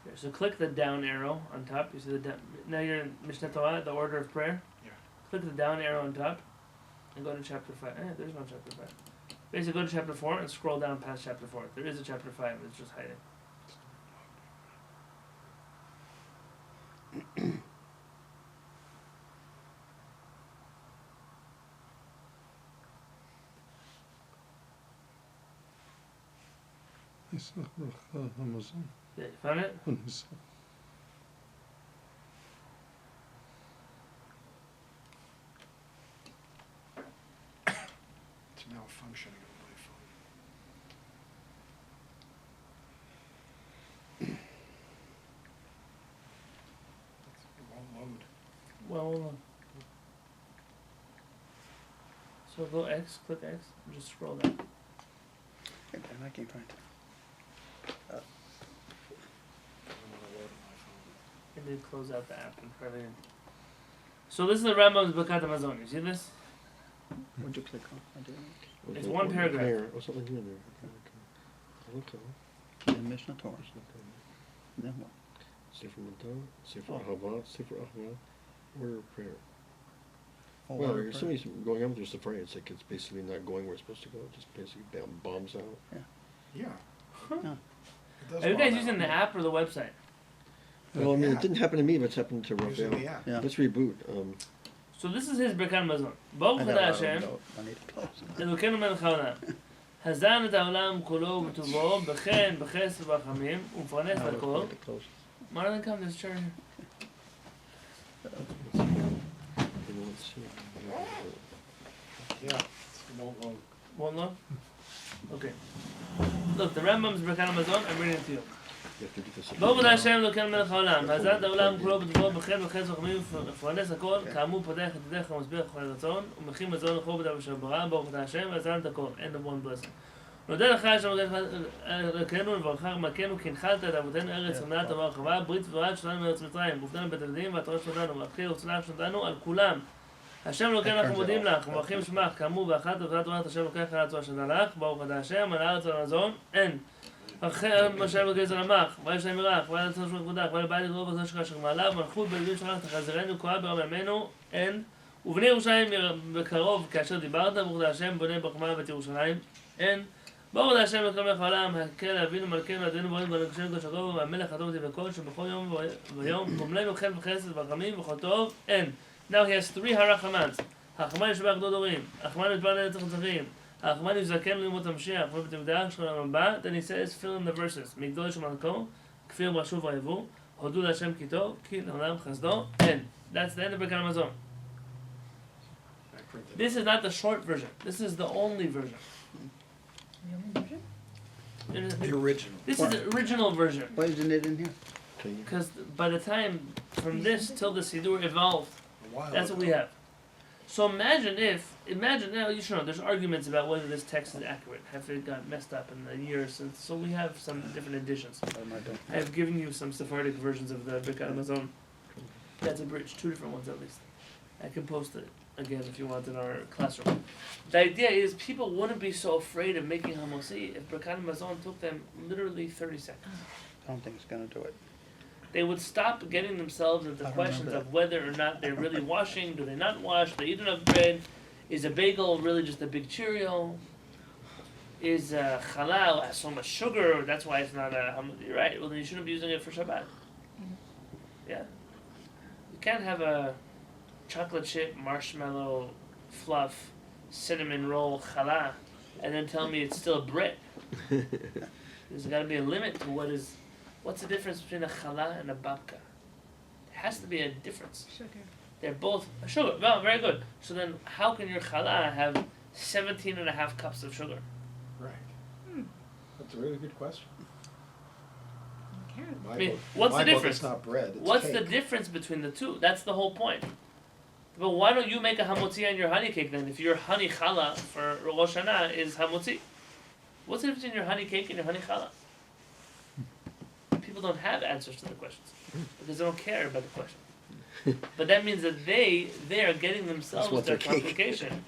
Here, so click the down arrow on top. You see the down. Now you're in Mishneh Torah, the order of prayer. Yeah. Click the down arrow on top, and go to chapter 5. There's no chapter 5. Basically, go to chapter 4 and scroll down past chapter 4. There is a chapter 5, it's just hiding. Nisach Bracha Hamazon. Yeah, you found it? Nisach. It's malfunctioning on my phone. It won't load. Well, hold on. So go X, click X, and just scroll down. And I can't find it. I don't want to load on my phone. And then close out the app and try it again. So this is the Rambam's Birkat Hamazon. You see this? What'd you click on? I didn't. It's one paragraph. Or something in there. Okay. The Mishnah Torah. Then what? Sefer Matot, Sefer Oh. Ahavat, Sefer Ahava, order of prayer. Oh, Well, order there's prayer. somebody's going on with this Sefer, it's like it's basically not going where it's supposed to go, it just basically bombs out. Yeah. Huh. Yeah. It does Are you guys bother using me. the app or the website? Well, I mean, Yeah. it didn't happen to me, but it's happened to Using the Raphael. app. Yeah. Let's reboot, So this is his Birkat Hamazon. Baruch I Ata got it. Hashem, I need to close it. אלוקינו מלך העולם. הזן את העולם כולו בטובו, בחן, בחסד וברחמים, ומפרנס Now את I הכל. need to close it. Marlon, come, there's a chair here. Yeah, it won't load. Won't load? Okay. Look, the Rambam's Birkat Hamazon, I'm reading it to you. You have to do this. ברוך אתה השם אלוקינו מלך העולם, הזן את העולם כולו בטובו, בחן, בחסד וברחמים, ומפרנס הכל, כאמור פותח את ידיך ומשביח כל רצון, ומכין מזון לכל בדם אשר ברא, ברוך אתה השם, והזן את הכל. End of one blessing. נודה לך השם אלוקינו ולברכך מלכנו כי הנחלת את אבותינו ארץ עמדת טובה ורחבה ברית ורעת שלנו מארץ מצרים והובדלנו בית עבדים והתורה שלנו והבחיר ורצונך שלנו על כולם. השם אלוקינו אנחנו מודים לך ומברכים שמך כאמור באחת ובאחת תורת השם אלוקיך על הצורה שנה לך ברוך אתה השם על הארץ והמזון אין. אחר מה שם אלוקי זרמך ויש להם ירח ויש לצון שמך כבודך ויש לבית לגרוב בזו שלך אשר מעליו מלכות בלבים שלך תחזרנו כהה ברם ימינו אין. ובני ירושלים בקרוב כאשר דיברת ברוך אתה השם בונה בחמה בית ירושלים אין. ברוך אתה השם אלוקים מלך העולם, הקל אבינו מלכנו אדינו ברינו ולנגשנו קדוש הקרוב והמלך הטוב וכל שבכל יום ויום גומלנו חן וחסד ורחמים וכל טוב אין. Now he has three harachamans. הרחמן ישבח גדול דורים, הרחמן יתבע לנצח נצחים, הרחמן יזדקן לימות המשיח ובית המקדש של העולם הבא. Then he says fill in the verses מגדול של מלכו, כפיר ברשו ויבוא, הודו להשם כי טוב, כי לעולם חסדו אין. That's the end of Birkat Hamazon. I printed it. This is not the short version. This is the only version. The original. This is the original version. Why isn't it in here? Because by the time from this till the Siddur evolved, A while that's what ago. we have. So imagine now you should know there's arguments about whether this text is accurate, have it got messed up in the years since. So we have some different editions. What am I doing? I have given you some Sephardic versions of the Birkat Hamazon. That's abridged, 2 different ones at least. I can post it again if you want in our classroom. The idea is people wouldn't be so afraid of making Hamosi if Birkat Hamazon took them literally 30 seconds. I don't think it's gonna do it. They would stop getting themselves into I don't questions remember of whether or not they're really washing, do they not wash, they eat enough bread, is a bagel really just a big Cheerio, is challah has so much sugar, that's why it's not a you're right, well then you shouldn't be using it for Shabbat. Yeah. You can't have a chocolate chip, marshmallow, fluff, cinnamon roll, challah, and then tell me it's still bread. There's got to be a limit to what's the difference between a challah and a babka? There has to be a difference. Sugar. They're both sugar. Well, very good. So then how can your challah have 17.5 cups of sugar? Right. That's a really good question. Okay. In my I mean, book- in what's my the book, difference? It's not bread, it's What's cake. the difference between the two? That's the whole point. But why don't you make a hamotzi on your honey cake then? If your honey challah for Rosh Hashanah is hamotzi, what's the difference between your honey cake and your honey challah? People don't have answers to the questions because they don't care about the question. But that means that they are getting themselves want their their cake. complication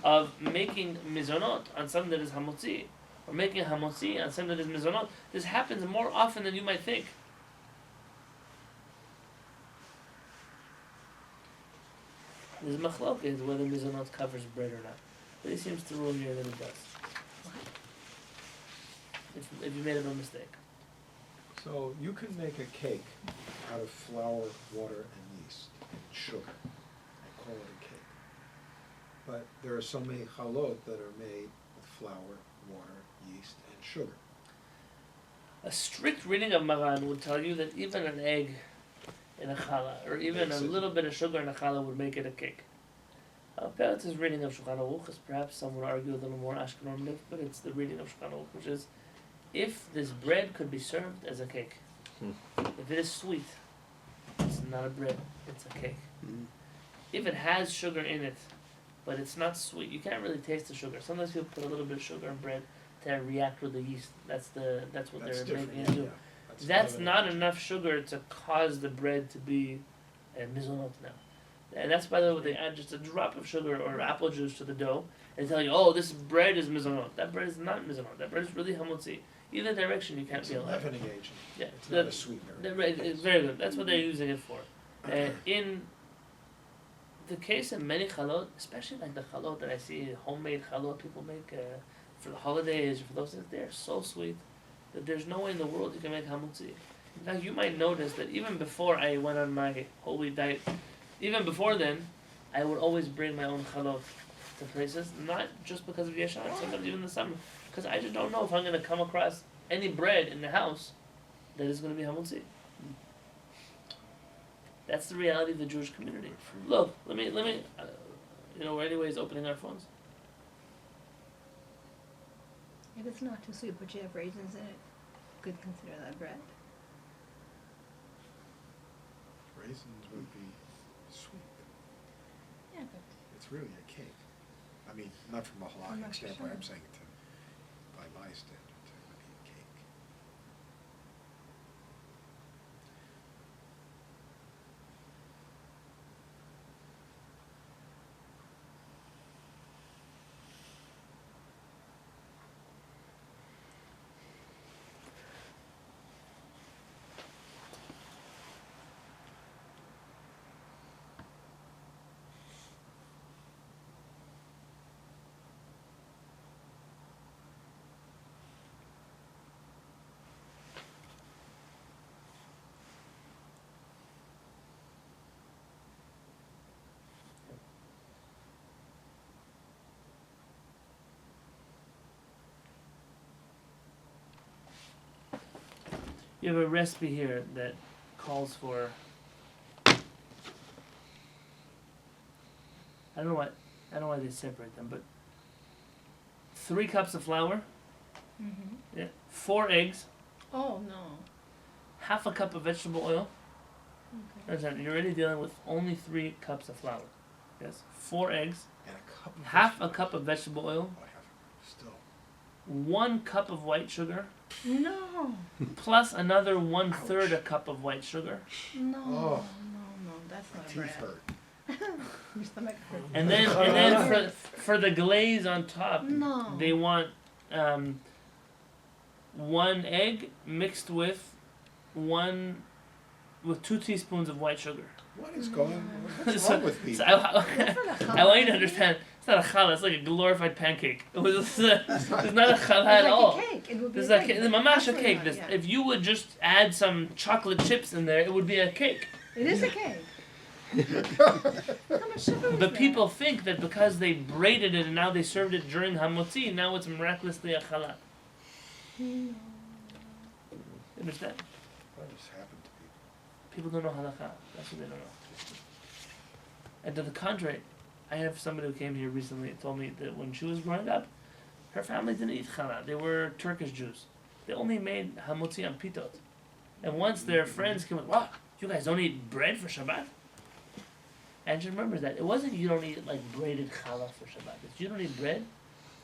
of making mizonot on something that is hamotzi, or making hamotzi on something that is mizonot. This happens more often than you might think. There's machlokes whether mizonot covers bread or not. But he seems to rule here that it does. If you made a mistake. So you can make a cake out of flour, water, and yeast, and sugar, and call it a cake. But there are so many chalot that are made with flour, water, yeast, and sugar. A strict reading of Maran would tell you that even an egg in a challah, or even a little bit of sugar in a challah would make it a cake. Peretz's reading of Shulchan Aruch is perhaps some would argue a little more Ashkenormative, but it's the reading of Shulchan Aruch, which is, if this bread could be served as a cake, if it is sweet, it's not a bread, it's a cake. If it has sugar in it, but it's not sweet, you can't really taste the sugar. Sometimes people put a little bit of sugar in bread to react with the yeast. That's what That's they're different, making it do. yeah. That's another- not enough sugar to cause the bread to be a mizonot now. And that's by the way they add just a drop of sugar or apple juice to the dough and tell you, oh, this bread is mizonot. That bread is not mizonot. That bread is really hamotzi. Either direction you can't It's be a allowed. leavening agent. Yeah, It's not a sweetener. it's very good. That's what they're using it for. In the case of many chalot, especially like the chalot that I see, homemade chalot people make for the holidays or for those things, they're so sweet that there's no way in the world you can make hamotzi. In fact, you might notice that even before I went on my holy diet, even before then, I would always bring my own chalot to places, not just because of Yeshua, sometimes even in the summer, because I just don't know if I'm going to come across any bread in the house that is going to be hamotzi. That's the reality of the Jewish community. Look, let me, we're anyways opening our phones. If it's not too sweet, but you have raisins in it, could consider that bread. Raisins would be sweet. Yeah, but It's really a cake. I mean, not from a I'm halakhic not standpoint, sure. I'm saying by my standards, it would be a cake. You have a recipe here that calls for. I don't know why they separate them, but 3 cups of flour, Mm-hmm. yeah, 4 eggs, Oh no. half a cup of vegetable oil. Okay. Understand, you're already dealing with only 3 cups of flour. Yes, 4 eggs, And a cup of half a vegetable- cup of vegetable oil, Oh, I have still. 1 cup of white sugar, No. plus another 1/3 a cup of white sugar, No. Oh. No. That's My not a teeth bread. hurt. Your stomach hurts. and then for the glaze on top, No. they want 1 egg mixed with 2 teaspoons of white sugar. What is going? What's So- wrong with people? So That's not a I want you to challah. understand. It's not a challah. It's like a glorified pancake. It's not a challah It's at like all. a cake. It would be It's a like cake. it's a mamash a Absolutely cake. not, This, yeah. if you would just add some chocolate chips in there, it would be a cake. It is a cake. How much sugar is But there? people think that because they braided it and now they served it during hamotzi, now it's miraculously a challah. No. Understand? What just happened to people? People don't know halakha. That's what they don't know. And to the contrary, I have somebody who came here recently and told me that when she was growing up, her family didn't eat challah. They were Turkish Jews. They only made hamotzi on pitot. And once their friends came, wow, you guys don't eat bread for Shabbat? And she remembers that. It wasn't you don't eat like braided challah for Shabbat. It's you don't eat bread.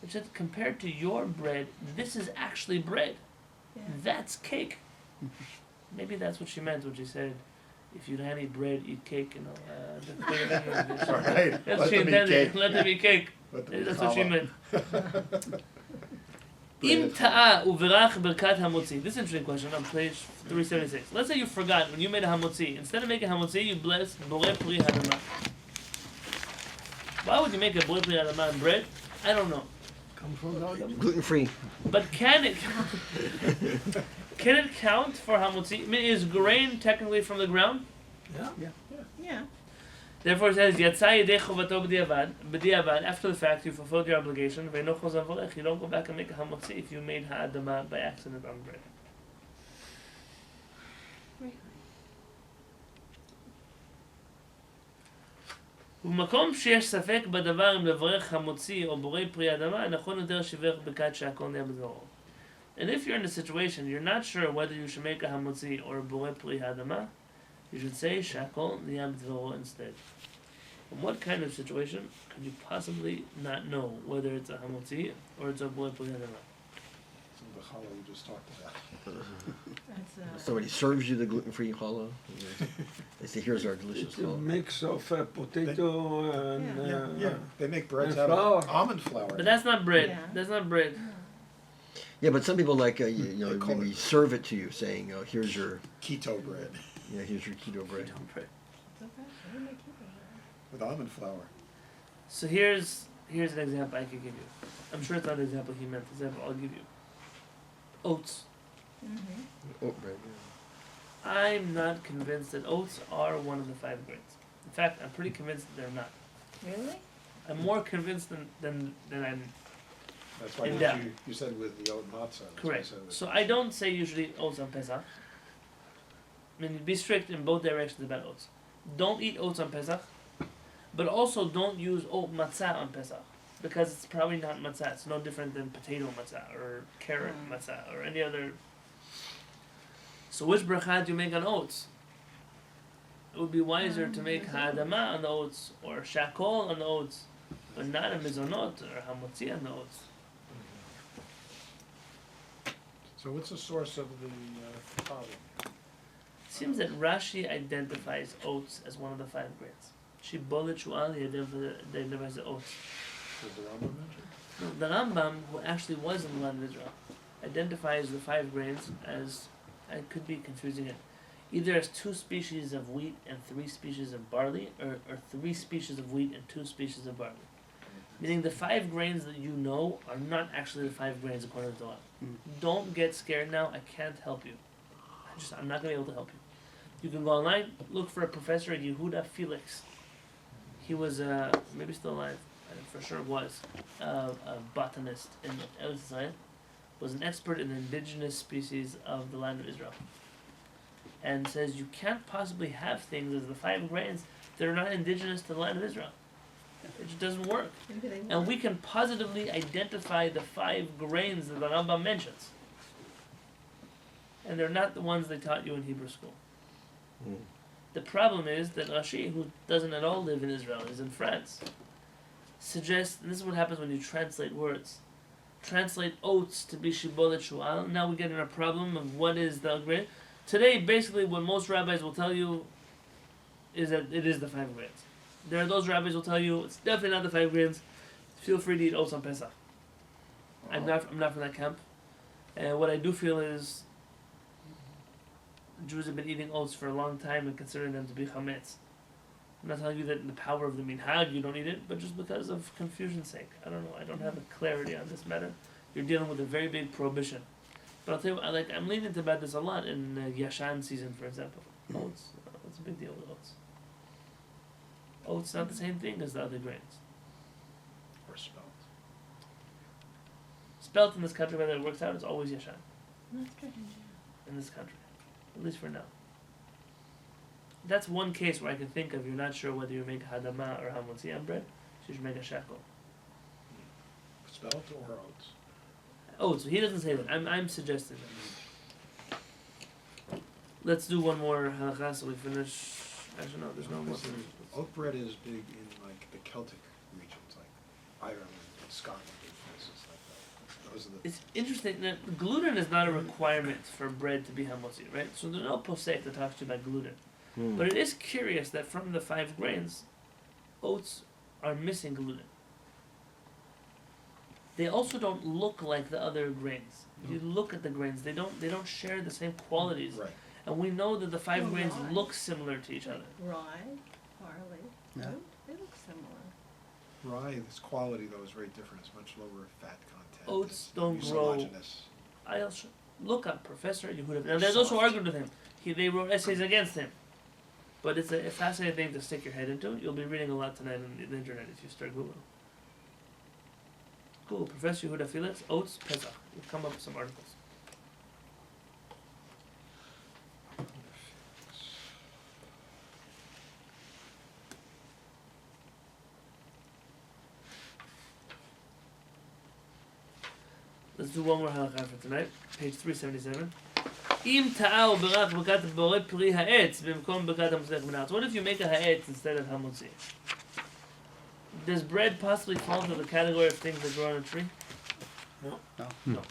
It's just compared to your bread, this is actually bread. Yeah. That's cake. Maybe that's what she meant when she said, if you don't eat bread, eat cake, you know. Right. That's Let what she them eat intended. cake. Let them eat cake. Let them eat That's what she challah. meant. Im ta'a uverach berkat hamotzi. This is an interesting question on page 376. Let's say you forgot when you made a hamotzi. Instead of making hamotzi, you blessed borei pri hadamah. Why would you make a borei pri hadamah in bread? I don't know. Come from God. Gluten free. But can it count for hamotzi? I mean, is grain technically from the ground? Yeah. Therefore, it says, Yatzai yedei chovato b'diavad. After the fact, you fulfilled your obligation. Ve'eno chozar v'olech. You don't go back and make a hamotzi if you made ha'adamah by accident on bread. ובמקום שיש ספק בדבר אם לברך המוציא או בורא פרי אדמה, נכון יותר שיברך ברכת שהכל נהיה בדברו. And if you're in a situation you're not sure whether you should make a hamotzi or a bore pri hadama, you should say shakol niyam dvoro instead. In what kind of situation could you possibly not know whether it's a hamotzi or it's a bore pri hadama? Some of the challah we just talked about. That's, Somebody serves you the gluten-free challah. They say, "Here's our delicious It's a challah." mix of potato and Yeah, they make breads and out flour. of almond flour. But that's not bread. Yeah. That's not bread. Yeah, but some people like you know They call maybe it- serve it to you, saying, "Oh, here's your Keto bread here's your keto bread." Don't bread. it's okay. They make it. with almond flour. So here's an example I could give you. I'm sure it's not the example he meant. The example I'll give you. Oats. Mm-hmm. Oh, bread. I'm not convinced that oats are one of the 5 grains. In fact, I'm pretty convinced that they're not. Really? I'm more convinced than I'm That's why In doubt. you said with the oat matzah. that's why I correct. said with- So I don't say usually oats on Pesach. I mean, be strict in both directions about oats. Don't eat oats on Pesach, but also don't use oat matzah on Pesach because it's probably not matzah. It's no different than potato matzah or carrot matzah or any other. So which bracha do you make on oats? It would be wiser to make ha'adama on the oats or shakol on the oats, but not a mizonot or hamotzi on the oats. So what's the source of the problem? It seems that Rashi identifies oats as one of the 5 grains. Shibolet shu'al, he identifies the oats. Does the Rambam mention? No, the Rambam, who actually was in the land of Israel, identifies the 5 grains as, I could be confusing it, either as 2 species of wheat and 3 species of barley, or 3 species of wheat and 2 species of barley. Meaning the 5 grains that you know are not actually the 5 grains according to the law. Don't get scared now, I can't help you. I'm not going to be able to help you. You can go online, look for a professor at Yehuda Felix. He was, maybe still alive, I for sure was, a botanist in Eretz Israel, was an expert in the indigenous species of the land of Israel. And says you can't possibly have things as the 5 grains that are not indigenous to the land of Israel. It just doesn't work. Maybe they And we can positively identify the 5 grains that the Rambam mentions. And they're not the ones they taught you in Hebrew school. Mm. The problem is that Rashi, who doesn't at all live in Israel, he's in France, suggests, and this is what happens when you translate words. Translate oats to be shibolet shu'al. Now we get in a problem of what is the grain. Today, basically, what most rabbis will tell you is that it is the 5 grains. There are those rabbis who will tell you it's definitely not the 5 grains. Feel free to eat oats on Pesach. I'm not from that camp. And what I do feel is Jews have been eating oats for a long time and considering them to be chametz. I'm not telling you that in the power of the minhag you don't eat it, but just because of confusion's sake. I don't know. I don't have a clarity on this matter. You're dealing with a very big prohibition. But I'll tell you, I'm leaning about this a lot in Yashan season, for example. Oats. What's the big deal with oats? Oats not the same thing as the other grains. Or spelt? Spelt in this country, whether it works out, it's always Yashan. That's good. In this country. At least for now. That's one case where I can think of you're not sure whether you make hadama or hamotzi on bread, so you should make a shekel. Spelt or oats? Oh, so he doesn't say that. I'm suggesting that. Let's do one more halakha so we finish. Actually, no, there's no more. Oat bread is big in like the Celtic regions, like Ireland and Scotland and places like that. Those are the It's interesting that gluten is not a requirement for bread to be hamotzi, right? So there's no posek that talks to you about gluten. Mm. But it is curious that from the 5 grains, oats are missing gluten. They also don't look like the other grains. If you look at the grains, they don't share the same qualities. right. And we know that the 5 Oh, grains right. look similar to each other. Rye, barley, Yeah. oat, they look similar. Rye, its quality though is very different. It's much lower fat content. Oats It's don't grow. mucilaginous. I also look up Professor Yehuda. Now there's those who argued with him. They wrote essays against him. But it's a fascinating thing to stick your head into. You'll be reading a lot tonight on the internet if you start Googling. Google Professor Yehuda Felix, oats, Pesach. You'll come up with some articles. Let's do one more halakha for tonight. Page 377. Im ta'al berach b'kat borei pri ha'etz b'mkom b'kat ha'motzei minat. What if you make a ha'etz instead of ha'motzei? Does bread possibly fall into the category of things that grow on a tree? No. No.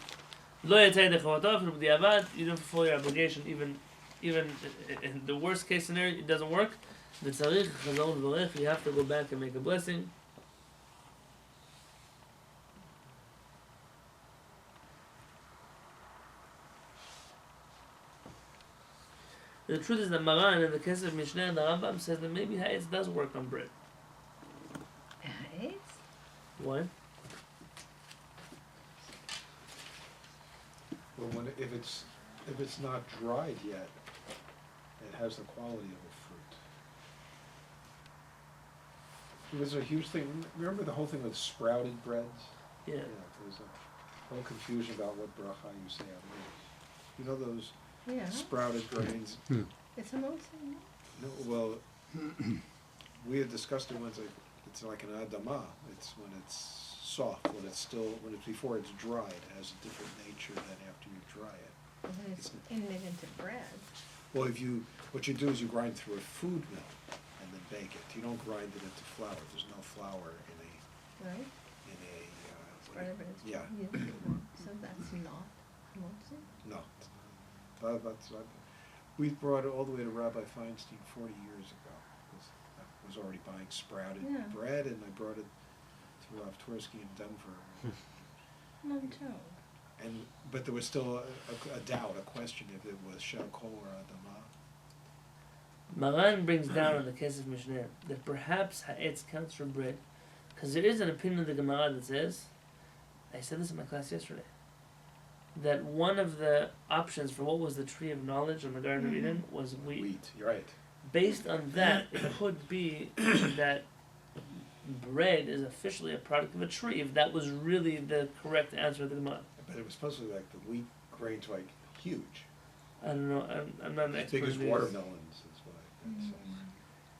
Lo yatzei dechavotov b'diavad. You don't fulfill your obligation. Even in the worst case scenario, it doesn't work. V'tzarich chazon v'rech. You have to go back and make a blessing. The truth is that Maran in the case of Mishnah and the Rambam says that maybe ha'etz does work on bread. Ha'etz? Why? Well, if it's not dried yet, it has the quality of a fruit. There was a huge thing. Remember the whole thing with sprouted breads? Yeah. There's a whole confusion about what bracha you say on those. You know those Yeah. sprouted grains? It's a motzei. No, well, we had discussed it once. It's like an adama. It's when it's soft, when it's before it's dried. It has a different nature than after you dry it. And then it's made into bread. Well, what you do is you grind through a food mill and then bake it. You don't grind it into flour. There's no flour in Right? a Spread it. yeah. So that's not motzei? No. We brought it all the way to Rabbi Feinstein 40 years ago. I was already buying sprouted Yeah. bread, and I brought it to Rav Twersky in Denver. No joke. But there was still a doubt, a question if it was Shakol or Adama. Maran brings down in the case of Mishnah that perhaps ha'etz counts for bread, because there is an opinion of the Gemara that says, I said this in my class yesterday, that one of the options for what was the tree of knowledge in the Garden of Eden was wheat. Wheat, you're right. Based on that, it could be that bread is officially a product of a tree, if that was really the correct answer of the Gemara. But it was supposed to be like the wheat grains like huge. I don't know, I'm not an As expert. big as in these. watermelons is what I said.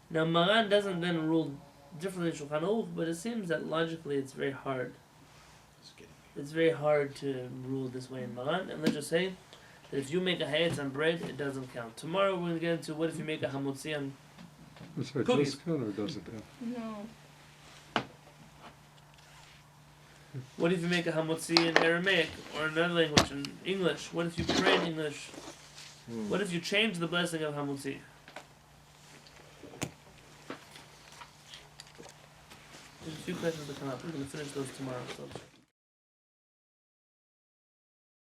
Now, Maran doesn't then rule differently in Shulchan Aruch, but it seems that logically it's very hard. Just kidding. It's very hard to rule this way in Maran, and let's just say that if you make a ha'etz on bread, it doesn't count. Tomorrow we're going to get into what if you make a hamotzi on. So it Cookies. does count or does it count? No. What if you make a hamotzi in Aramaic or another language, in English? What if you pray in English? What if you change the blessing of hamotzi? There's a few questions that come up. We're going to finish those tomorrow. So.